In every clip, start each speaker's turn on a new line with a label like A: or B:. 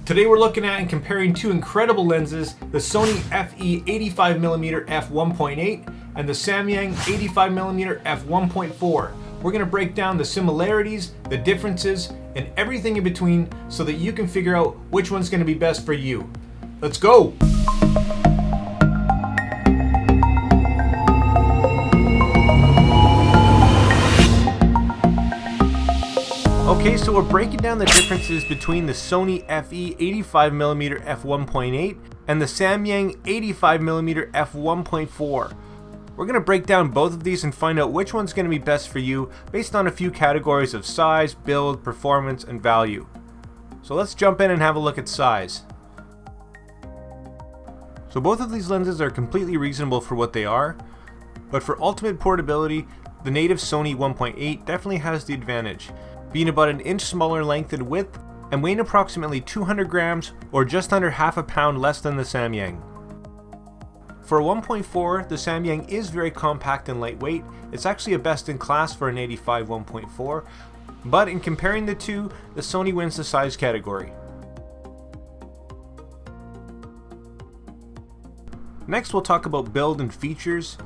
A: Today we're looking at and comparing two incredible lenses, the Sony FE 85mm f1.8 and the Samyang 85mm f1.4. We're going to break down the similarities, the differences, and everything in between so that you can figure out which one's going to be best for you. Let's go! Okay, so we're breaking down the differences between the Sony FE 85mm f1.8 and the Samyang 85mm f1.4. We're going to break down both of these and find out which one's going to be best for you based on a few categories of size, build, performance, and value. So let's jump in and have a look at size. So both of these lenses are completely reasonable for what they are, but for ultimate portability, the native Sony 1.8 definitely has the advantage, being about an inch smaller length and width and weighing approximately 200 grams or just under half a pound less than the Samyang. For a 1.4, the Samyang is very compact and lightweight. It's actually a best in class for an 85 1.4, but in comparing the two, the Sony wins the size category. Next we'll talk about build and features,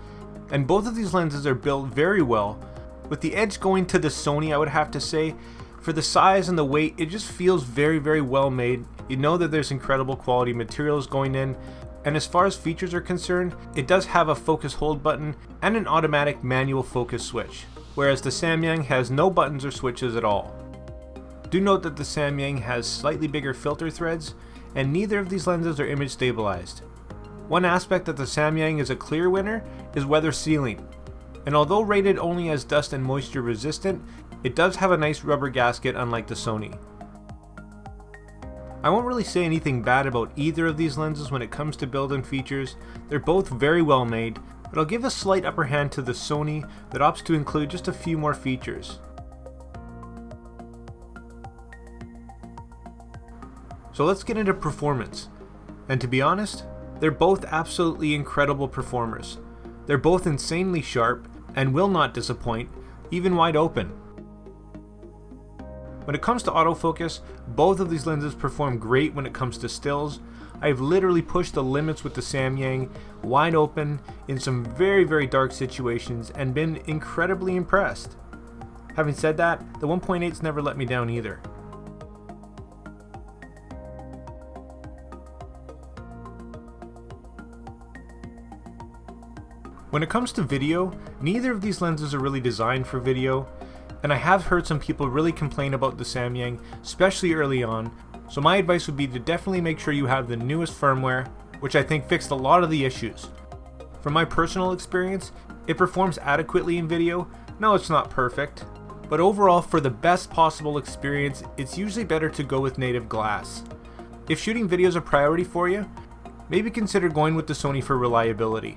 A: and both of these lenses are built very well, with the edge going to the Sony, I would have to say. For the size and the weight, it just feels very well made. You know that there's incredible quality materials going in, and as far as features are concerned, it does have a focus hold button and an automatic manual focus switch, whereas the Samyang has no buttons or switches at all. Do note that the Samyang has slightly bigger filter threads, and neither of these lenses are image stabilized. One aspect that the Samyang is a clear winner is weather sealing, and although rated only as dust and moisture resistant, it does have a nice rubber gasket unlike the Sony. I won't really say anything bad about either of these lenses when it comes to build and features. They're both very well made, but I'll give a slight upper hand to the Sony that opts to include just a few more features. So let's get into performance, and to be honest, they're both absolutely incredible performers. They're both insanely sharp and will not disappoint, even wide open. When it comes to autofocus, both of these lenses perform great when it comes to stills. I've literally pushed the limits with the Samyang wide open in some very dark situations and been incredibly impressed. Having said that, the 1.8's never let me down either. When it comes to video, neither of these lenses are really designed for video, and I have heard some people really complain about the Samyang, especially early on, so my advice would be to definitely make sure you have the newest firmware, which I think fixed a lot of the issues. From my personal experience, it performs adequately in video. No, it's not perfect, but overall for the best possible experience, it's usually better to go with native glass. If shooting video is a priority for you, maybe consider going with the Sony for reliability.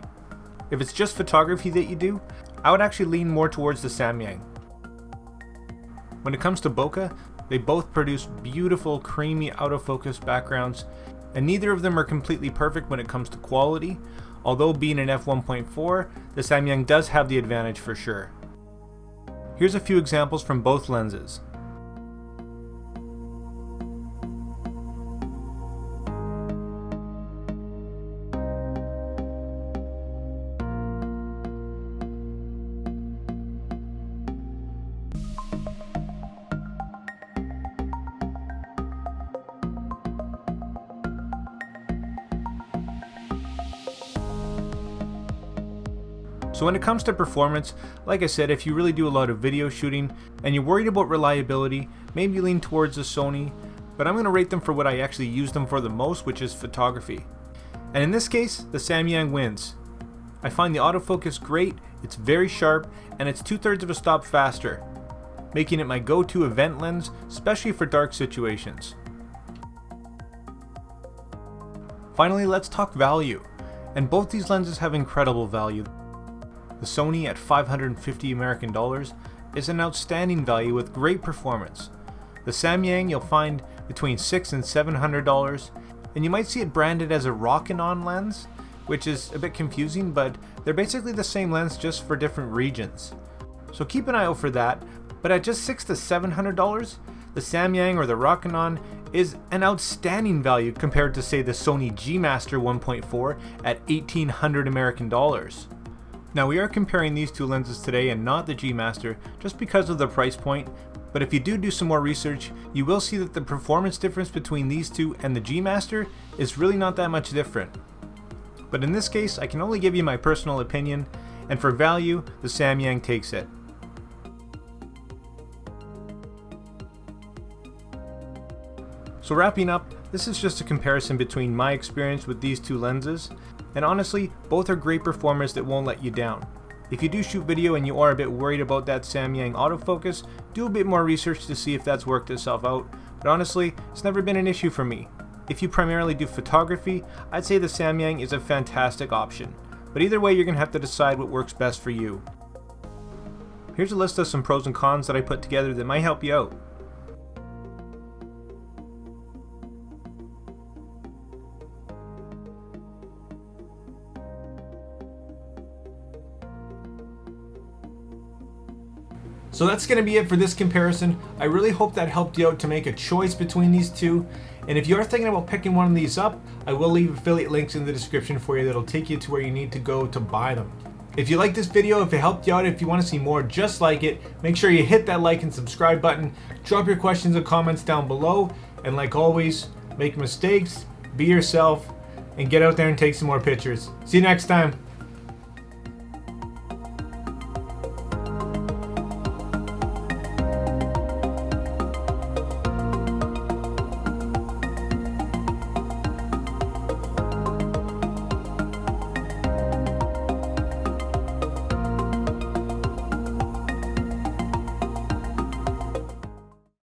A: If it's just photography that you do, I would actually lean more towards the Samyang. When it comes to bokeh, they both produce beautiful, creamy autofocus backgrounds, and neither of them are completely perfect when it comes to quality, although being an f1.4, the Samyang does have the advantage for sure. Here's a few examples from both lenses. So when it comes to performance, like I said, if you really do a lot of video shooting and you're worried about reliability, maybe lean towards the Sony, but I'm going to rate them for what I actually use them for the most, which is photography. And in this case, the Samyang wins. I find the autofocus great, it's very sharp, and it's 2/3 of a stop faster, making it my go-to event lens, especially for dark situations. Finally, let's talk value. And both these lenses have incredible value. The Sony at $550 American is an outstanding value with great performance. The Samyang you'll find between $600 and $700, and you might see it branded as a Rokinon lens, which is a bit confusing, but they're basically the same lens just for different regions. So keep an eye out for that, but at just $600 to $700, the the Samyang or the Rokinon is an outstanding value compared to, say, the Sony G Master 1.4 at $1,800 American dollars. Now, we are comparing these two lenses today and not the G Master just because of the price point, but if you do some more research, you will see that the performance difference between these two and the G Master is really not that much different. But in this case, I can only give you my personal opinion, and for value, the Samyang takes it. So wrapping up, this is just a comparison between my experience with these two lenses, and honestly, both are great performers that won't let you down. If you do shoot video and you are a bit worried about that Samyang autofocus, do a bit more research to see if that's worked itself out, but honestly, it's never been an issue for me. If you primarily do photography, I'd say the Samyang is a fantastic option, but either way you're going to have to decide what works best for you. Here's a list of some pros and cons that I put together that might help you out. So that's going to be it for this comparison. I really hope that helped you out to make a choice between these two. And if you are thinking about picking one of these up, I will leave affiliate links in the description for you that'll take you to where you need to go to buy them. If you like this video, if it helped you out, if you want to see more just like it, make sure you hit that like and subscribe button. Drop your questions and comments down below. And like always, make mistakes, be yourself, and get out there and take some more pictures. See you next time.